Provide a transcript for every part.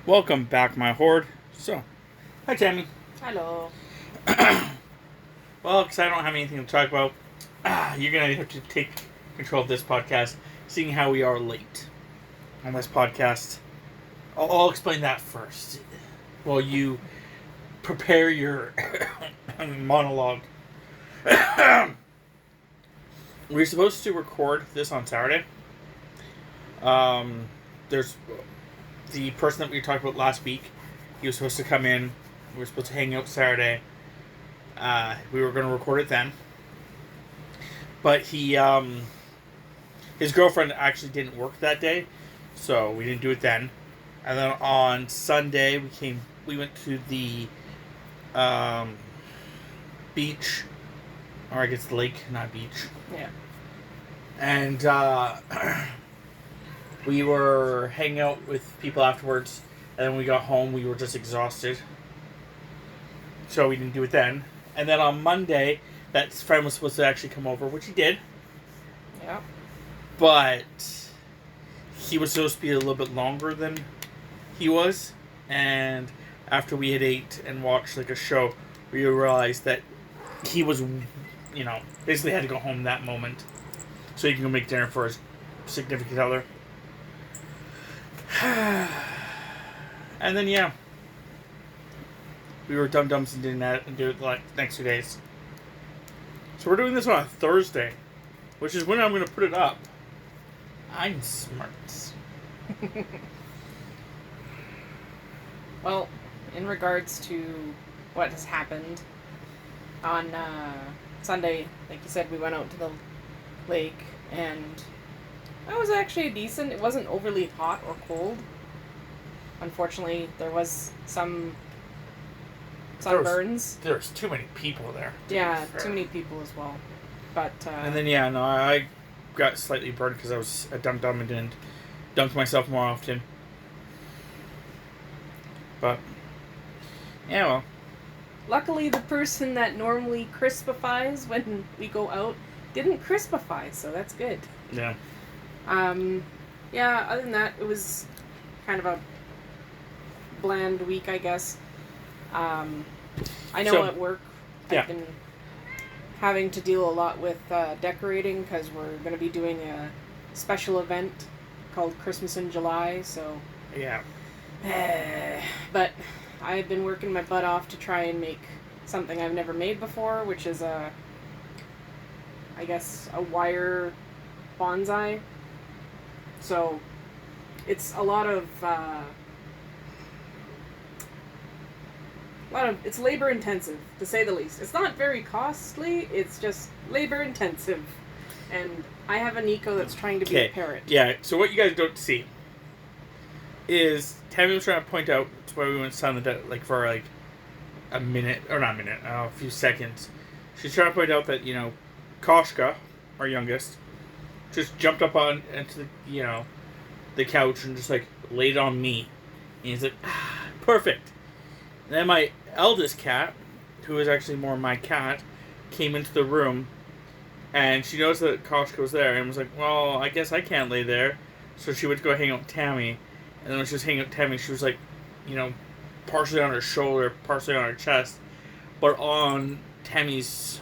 Welcome back, my horde. So, hi, Tammy. Hello. Well, because I don't have anything to talk about, you're going to have to take control of this podcast, seeing how we are late on this podcast. I'll explain that first while you prepare your monologue. We're supposed to record this on Saturday. There's the person that we talked about last week. He was supposed to come in. We were supposed to hang out Saturday. We were going to record it then. But his girlfriend actually didn't work that day, so we didn't do it then. And then on Sunday, we went to the beach, or I guess lake, not beach. Yeah. And we were hanging out with people afterwards. And then when we got home, we were just exhausted. So we didn't do it then. And then on Monday, that friend was supposed to actually come over, which he did. Yeah. But he was supposed to be a little bit longer than he was. And after we had ate and watched like a show, we realized that he was, basically had to go home that moment. So he can go make dinner for his significant other. And then, yeah. We were dum-dums and did that and do it like next 2 days. So we're doing this on a Thursday, which is when I'm going to put it up. I'm smart. Well, in regards to what has happened, on Sunday, like you said, we went out to the lake, and it was actually decent. It wasn't overly hot or cold. Unfortunately, there was some sunburns. There was too many people there. Yeah, too many people as well. But and then I got slightly burned because I was a dum-dum and didn't dunk myself more often. But yeah, well. Luckily, the person that normally crispifies when we go out didn't crispify, so that's good. Yeah. Yeah, other than that, it was kind of a bland week, I guess. I know at work I've been having to deal a lot with decorating because we're going to be doing a special event called Christmas in July, so... Yeah. But I've been working my butt off to try and make something I've never made before, which is a wire bonsai. So it's a lot of it's labor intensive, to say the least. It's not very costly, it's just labor intensive. And I have a Nico that's trying to be a parrot. Yeah, so what you guys don't see is Tammy was trying to point out why we went silent for a minute, or not a minute, a few seconds. She's trying to point out that, Koshka, our youngest, just jumped up into the couch and just laid on me. And he's like, perfect. And then my eldest cat, who is actually more my cat, came into the room, and she noticed that Koshka was there and was like, well, I guess I can't lay there. So she went to go hang out with Tammy. And then when she was hanging out with Tammy, she was partially on her shoulder, partially on her chest, but on Tammy's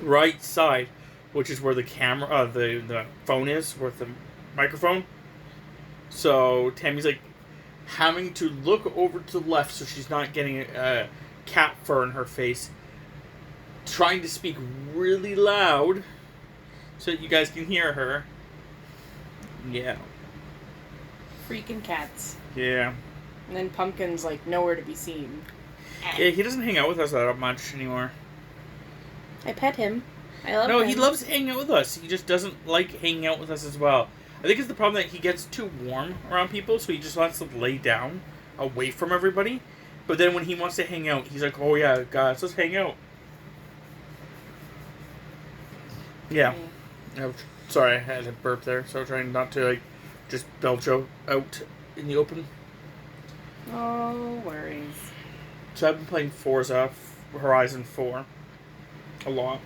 right side, which is where the camera, the phone is, with the microphone. So Tammy's having to look over to the left so she's not getting a cat fur in her face, trying to speak really loud so that you guys can hear her. Yeah. Freaking cats. Yeah. And then Pumpkin's nowhere to be seen. Yeah, he doesn't hang out with us that much anymore. I pet him. I love him. No, he loves hanging out with us. He just doesn't like hanging out with us as well. I think it's the problem that he gets too warm around people, so he just wants to lay down away from everybody. But then when he wants to hang out, he's like, oh yeah, guys, let's hang out. Yeah. Sorry, I had a burp there, so I'm trying not to just belch out in the open. No worries. So I've been playing Forza Horizon 4 a lot.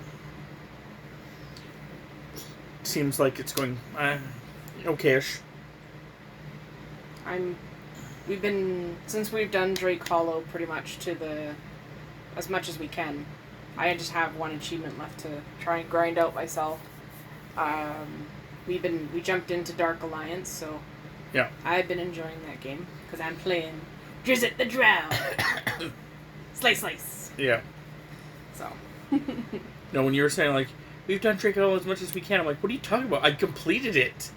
Seems like it's going okayish. I'm since we've done Drake Hollow pretty much as much as we can. I just have one achievement left to try and grind out myself. We jumped into Dark Alliance, so yeah, I've been enjoying that game because I'm playing Drizzt the Drow. Slice. Yeah. So. No, when you were saying like we've done Drake Hollow as much as we can, I'm like, what are you talking about? I completed it.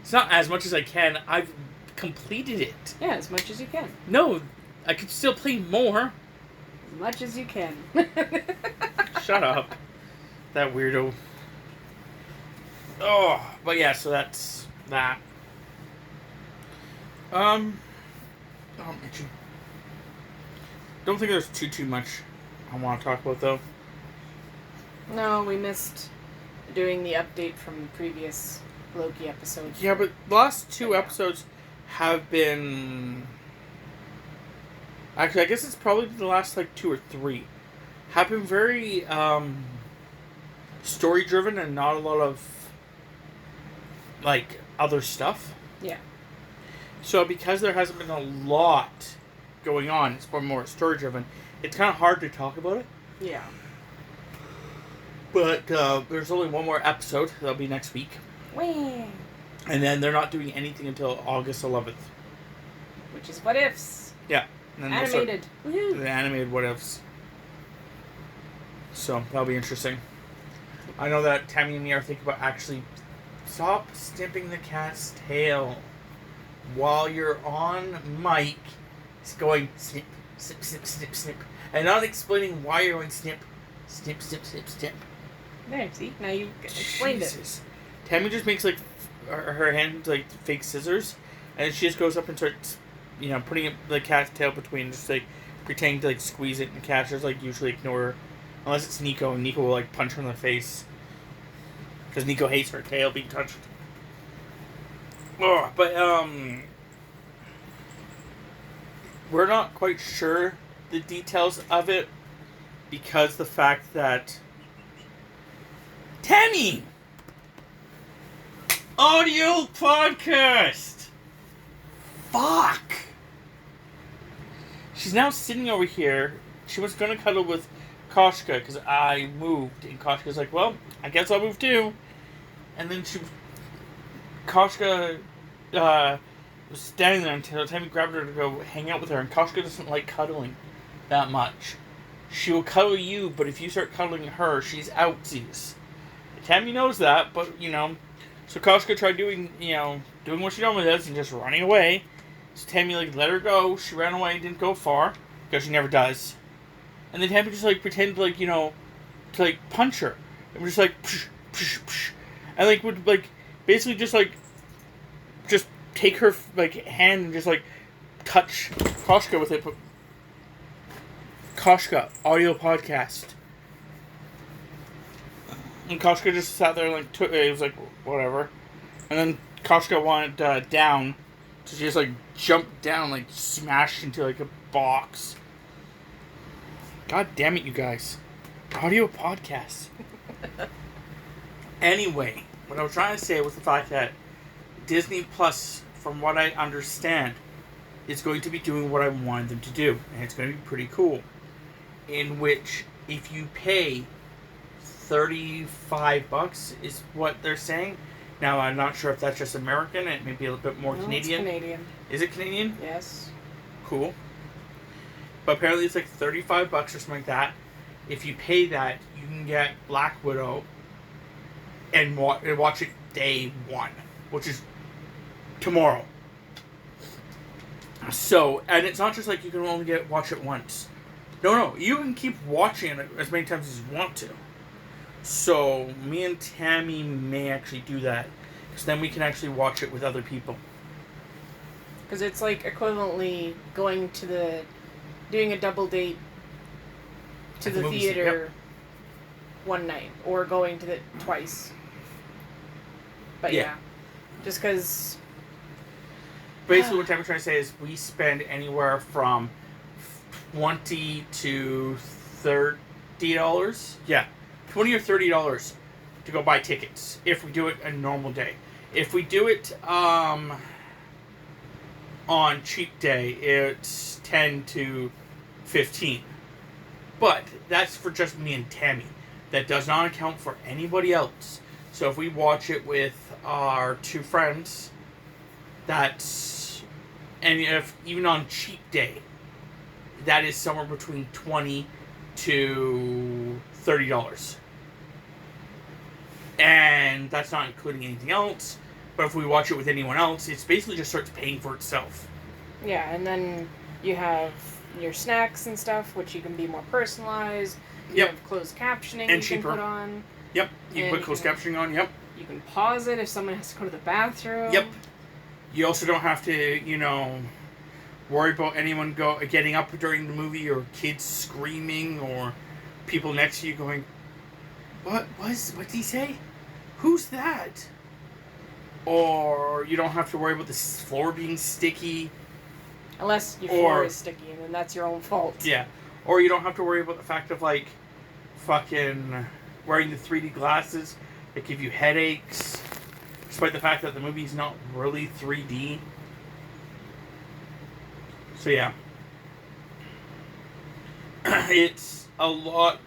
It's not as much as I can. I've completed it. Yeah, as much as you can. No, I could still play more. As much as you can. Shut up. That weirdo. Oh, but yeah, so that's that. Oh, Mitchie. Don't think there's too much I want to talk about, though. No, we missed doing the update from the previous Loki episodes. Yeah, but the last two episodes have been... Actually, I guess it's probably the last, like, 2 or 3. Have been very, story-driven and not a lot of, like, other stuff. Yeah. So because there hasn't been a lot going on, it's more story-driven, it's kind of hard to talk about it. Yeah. But there's only one more episode. That'll be next week. Whee! And then they're not doing anything until August 11th. Which is What Ifs. Yeah. And then Animated. Woohoo! The animated What Ifs. So, that'll be interesting. I know that Tammy and me are thinking about actually stop snipping the cat's tail while you're on mic. It's going snip, snip, snip, snip, snip. And not explaining why you're going snip, snip, snip, snip, snip. There, see? Now you explained Jesus. It. Tammy just makes, like, her hand, like, fake scissors. And she just goes up and starts, putting the cat's tail between, just, like, pretending to, like, squeeze it. And the cat just, like, usually ignore her. Unless it's Nico, and Nico will, like, punch her in the face. Because Nico hates her tail being touched. Oh, but, we're not quite sure the details of it. Because the fact that... Tammy! Audio podcast! Fuck! She's now sitting over here. She was going to cuddle with Koshka because I moved. And Koshka's like, well, I guess I'll move too. And then Koshka was standing there until Tammy grabbed her to go hang out with her. And Koshka doesn't like cuddling that much. She will cuddle you, but if you start cuddling her, she's outsies. Tammy knows that, but, so Koshka tried doing what she normally does and just running away. So Tammy, like, let her go. She ran away, didn't go far, because she never does. And then Tammy just, like, pretended, like, to, like, punch her. And we're just like, psh, psh, psh. And, like, would, like, basically just, like, just take her, like, hand and just, like, touch Koshka with it. But Koshka, audio podcast. And Koshka just sat there and, like, it was like, whatever. And then Koshka wanted down, so she just, like, jumped down, like, smashed into, like, a box. God damn it, you guys. Audio podcast. Anyway, what I was trying to say was the fact that Disney Plus, from what I understand, is going to be doing what I wanted them to do. And it's going to be pretty cool. In which, if you pay $35 is what they're saying. Now, I'm not sure if that's just American. It may be a little bit more Canadian. It's Canadian. Is it Canadian? Yes. Cool. But apparently it's like $35 or something like that. If you pay that, you can get Black Widow and watch it day 1, which is tomorrow. So, and it's not just like you can only watch it once. No, you can keep watching it as many times as you want to. So, me and Tammy may actually do that. Because then we can actually watch it with other people. Because it's like equivalently doing a double date to the theater one night. Or going to it twice. But yeah. Just because... Basically what I'm trying to say is we spend anywhere from $20 to $30. Yeah. $20 or $30 to go buy tickets if we do it a normal day. If we do it on on cheap day, it's 10 to 15. But that's for just me and Tammy. That does not account for anybody else. So if we watch it with our two friends, that's... And if even on cheap day, that is somewhere between $20 to $30. And that's not including anything else. But if we watch it with anyone else, it basically just starts paying for itself. Yeah, and then you have your snacks and stuff, which you can be more personalized. You have closed captioning and you cheaper. can put on. Yep, you can put closed captioning on, yep. You can pause it if someone has to go to the bathroom. Yep. You also don't have to, worry about anyone getting up during the movie, or kids screaming, or people next to you going, what did he say? Who's that? Or you don't have to worry about the floor being sticky. Unless your floor is sticky, and then that's your own fault. Yeah. Or you don't have to worry about the fact of, fucking wearing the 3D glasses that give you headaches, despite the fact that the movie's not really 3D. So, yeah. It's a lot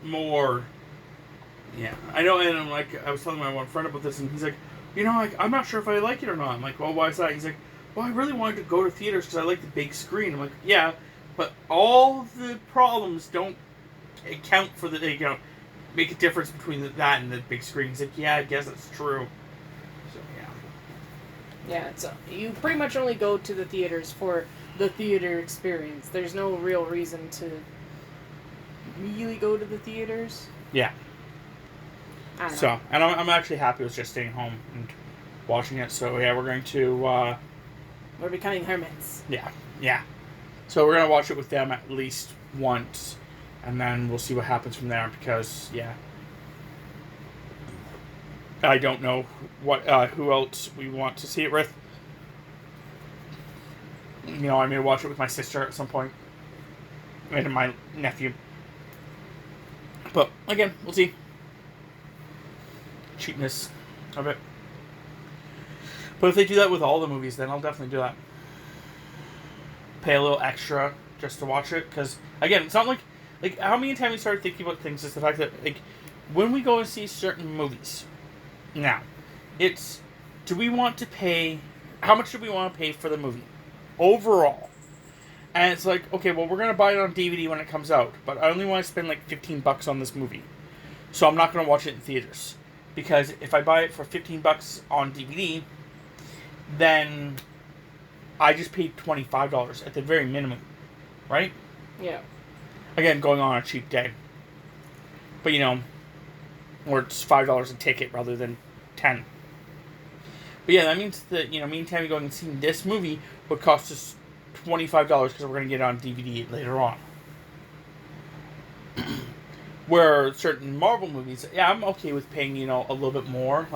more... Yeah. I know, and I was telling my one friend about this, and he's like, I'm not sure if I like it or not. I'm like, well, why is that? He's like, well, I really wanted to go to theaters because I like the big screen. I'm like, yeah, but all the problems don't account for make a difference between that and the big screen. He's like, yeah, I guess that's true. So, yeah. Yeah, so you pretty much only go to the theaters for the theater experience. There's no real reason to really go to the theaters. Yeah. I don't know. So, and I'm actually happy with just staying home and watching it. So, yeah, we're going to... We're becoming hermits. Yeah. So we're going to watch it with them at least once, and then we'll see what happens from there, because, yeah. I don't know who else we want to see it with. I may watch it with my sister at some point, and my nephew. But, again, we'll see. Cheapness of it. But if they do that with all the movies, then I'll definitely do that. Pay a little extra just to watch it, because, again, it's not like how many times we started thinking about things is the fact that, when we go and see certain movies, now, it's, do we want to pay, how much do we want to pay for the movie, overall? And it's like, okay, well, we're going to buy it on DVD when it comes out, but I only want to spend, $15 on this movie, so I'm not going to watch it in theaters, because if I buy it for $15 on DVD, then I just paid $25 at the very minimum, right? Yeah. Again, going on a cheap day. But, or it's $5 a ticket rather than $10. But yeah, that means that, me and Tammy going and seeing this movie would cost us $25 because we're going to get it on DVD later on. Where certain Marvel movies, yeah, I'm okay with paying, a little bit more,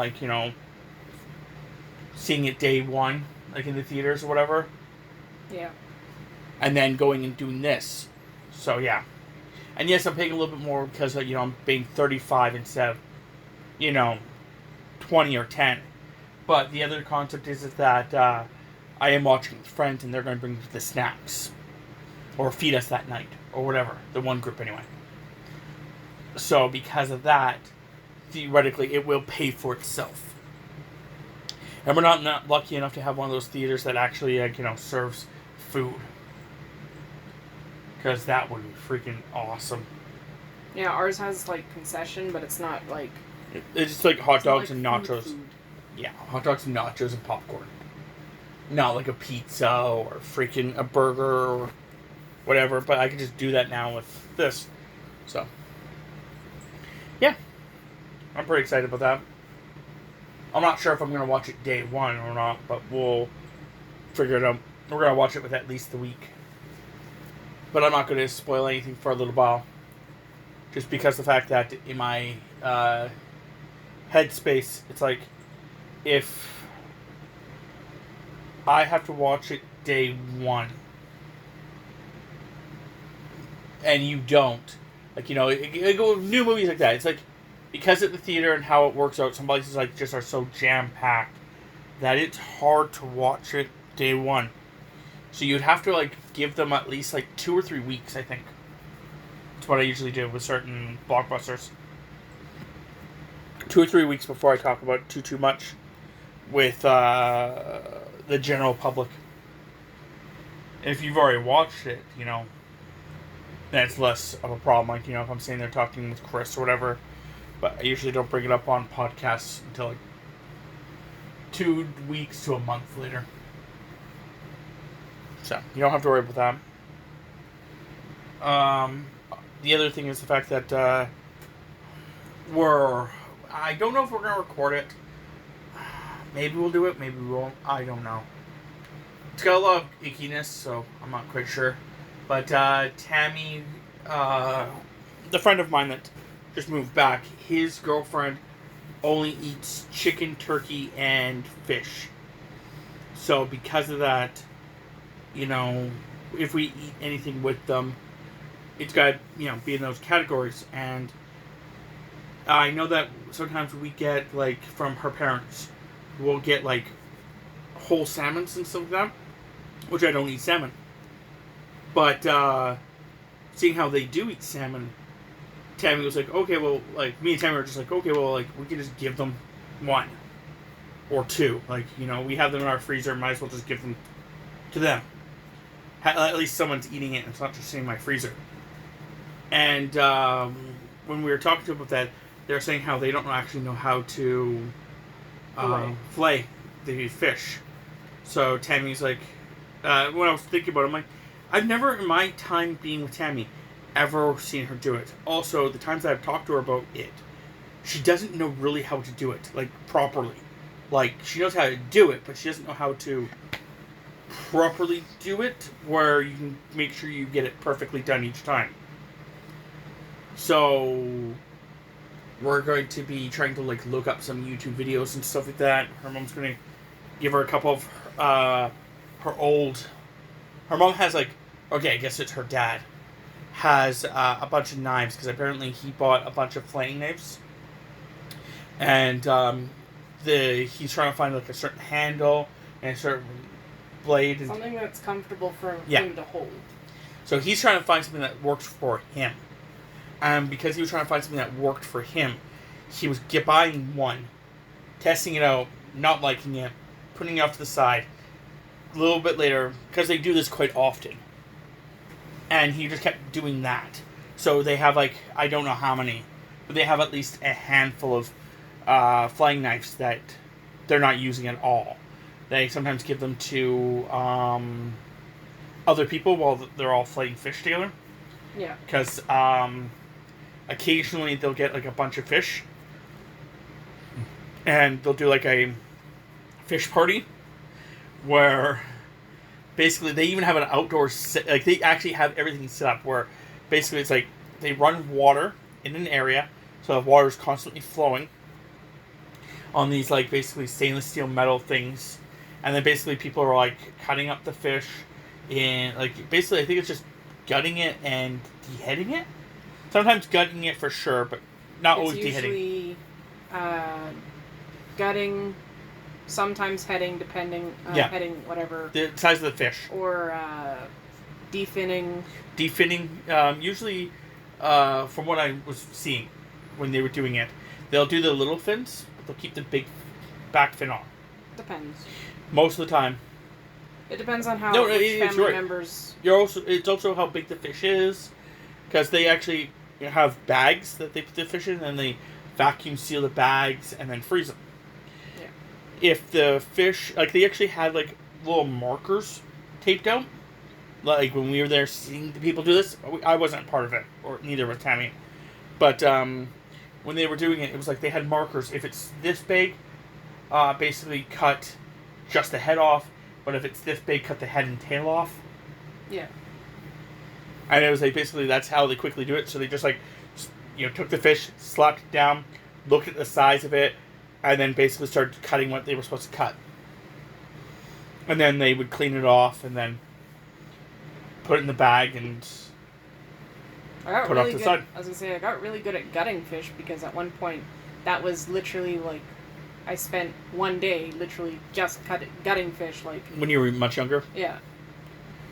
seeing it day one, in the theaters or whatever. Yeah. And then going and doing this. So, yeah. And yes, I'm paying a little bit more because, I'm paying $35 instead of, $20 or $10. But the other concept is that I am watching with friends and they're going to bring the snacks. Or feed us that night. Or whatever. The one group, anyway. So, because of that, theoretically, it will pay for itself. And we're not lucky enough to have one of those theaters that actually, serves food. Because that would be freaking awesome. Yeah, ours has, concession, but it's not, It's just, hot dogs and nachos. Food. Yeah, hot dogs and nachos and popcorn. Not like a pizza or freaking a burger or whatever, but I can just do that now with this. So, yeah. I'm pretty excited about that. I'm not sure if I'm going to watch it day one or not, but we'll figure it out. We're going to watch it with at least the week. But I'm not going to spoil anything for a little while. Just because the fact that in my headspace, it's if I have to watch it day one, and you don't, new movies like that, it's because at the theater and how it works out, some places just are so jam-packed that it's hard to watch it day one. So you'd have to, like, give them at least, like, 2 or 3 weeks, I think. That's what I usually do with certain blockbusters. 2 or 3 weeks before I talk about it too much with the general public. And if you've already watched it, you know, then it's less of a problem. Like, you know, if I'm sitting there talking with Chris or whatever, but I usually don't bring it up on podcasts until, like, 2 weeks to a month later. So, you don't have to worry about that. The other thing is the fact that I don't know if we're going to record it. Maybe we'll do it, maybe we won't. I don't know. It's got a lot of ickiness, so I'm not quite sure. But Tammy, the friend of mine that just moved back, his girlfriend only eats chicken, turkey, and fish. So because of that, you know, if we eat anything with them, it's got to, you know, be in those categories. And I know that sometimes we get, like, from her parents, we'll get, like, whole salmons and stuff like that, which I don't eat salmon. But seeing how they do eat salmon, Tammy was like, okay, well, like, me and Tammy were just like, okay, well, like, we can just give them 1 or 2. Like, you know, we have them in our freezer, might as well just give them to them. At least someone's eating it, and it's not just sitting in my freezer. And when we were talking to them about that, they were saying how they don't actually know how to fillet the fish. So Tammy's like, when I was thinking about it, I'm like, I've never in my time being with Tammy ever seen her do it. Also, the times that I've talked to her about it, she doesn't know really how to do it, like, properly. Like, she knows how to do it, but she doesn't know how to properly do it where you can make sure you get it perfectly done each time. So we're going to be trying to, like, look up some YouTube videos and stuff like that. Her mom's going to give her a couple of her old... Her mom has, like... Okay, I guess it's her dad. Has a bunch of knives, because apparently he bought a bunch of flaying knives. And he's trying to find, like, a certain handle and a certain blade. And something that's comfortable for him to hold. So he's trying to find something that works for him. And because he was trying to find something that worked for him, he was buying one, testing it out, not liking it, putting it off to the side. A little bit later, because they do this quite often, and he just kept doing that. So they have, like, I don't know how many, but they have at least a handful of flaying knives that they're not using at all. They sometimes give them to other people while they're all flaying fish together. Yeah. Because occasionally they'll get, like, a bunch of fish, and they'll do, like, a fish party where basically they even have an outdoor like, they actually have everything set up where basically it's like they run water in an area, so the water is constantly flowing on these, like, basically stainless steel metal things, and then basically people are, like, cutting up the fish in, like, basically I think it's just gutting it and deheading it. Sometimes gutting it for sure, but not always deheading. It's usually gutting, sometimes heading, depending, heading, whatever. The size of the fish. Or definning. Definning, usually, from what I was seeing when they were doing it, they'll do the little fins, but they'll keep the big back fin on. Depends. Most of the time. It depends on how which family members... It's also how big the fish is, because they actually have bags that they put the fish in, and they vacuum seal the bags and then freeze them. Yeah. If the fish, like, they actually had, like, little markers taped out, like when we were there seeing the people do this. I wasn't part of it, or neither was Tammy, but when they were doing it, it was like they had markers. If it's this big, basically cut just the head off, but if it's this big, cut the head and tail off. Yeah. And it was like, basically, that's how they quickly do it. So they just, like, took the fish, slapped it down, looked at the size of it, and then basically started cutting what they were supposed to cut. And then they would clean it off, and then put it in the bag and put it off to the side. I was going to say, I got really good at gutting fish, because at one point, that was literally, like, I spent one day literally just gutting fish, like... When you were much younger? Yeah.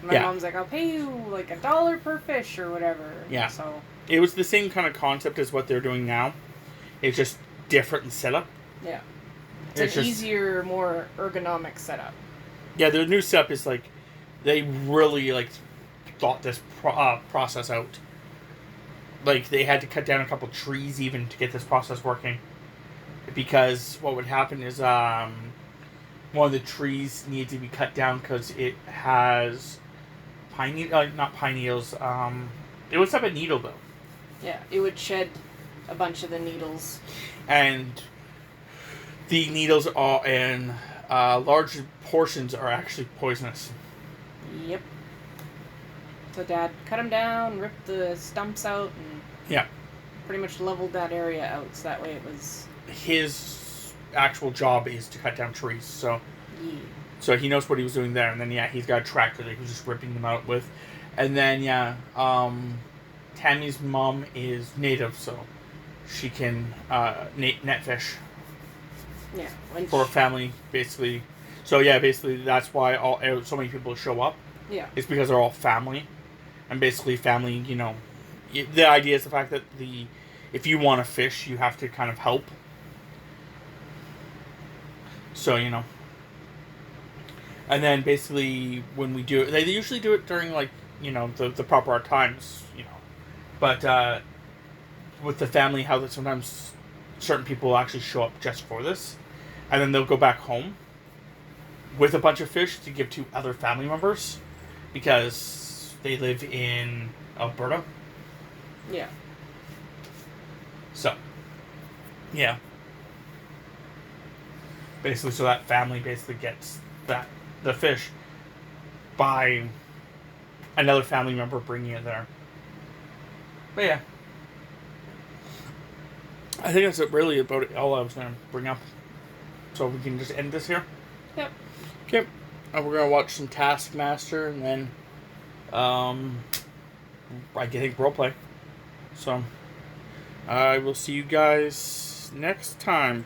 My mom's like, I'll pay you like $1 per fish or whatever. Yeah. So it was the same kind of concept as what they're doing now. It's just different in setup. Yeah. It's an easier, more ergonomic setup. Yeah, their new setup is like, they really like thought this process out. Like, they had to cut down a couple trees even to get this process working. Because what would happen is one of the trees needed to be cut down because it has not pine needles. It was type of needle though. Yeah, it would shed a bunch of the needles. And the needles are in large portions are actually poisonous. Yep. So Dad cut them down, ripped the stumps out, and pretty much leveled that area out. So that way it was. His actual job is to cut down trees, so so he knows what he was doing there. And then he's got a tractor that he was just ripping them out with. And then Tammy's mom is native, so she can net fish. Yeah, for a family, basically. So basically that's why so many people show up. Yeah, it's because they're all family, and basically family. The idea is the fact that if you want to fish, you have to kind of help. So and then basically when we do it, they usually do it during like the proper times, but with the family, how that sometimes certain people will actually show up just for this. And then they'll go back home with a bunch of fish to give to other family members because they live in Alberta. Yeah. So, yeah. Basically, so that family basically gets the fish by another family member bringing it there. But yeah. I think that's really about it, all I was going to bring up. So we can just end this here? Yep. Okay. We're going to watch some Taskmaster and then I think roleplay. So I will see you guys next time.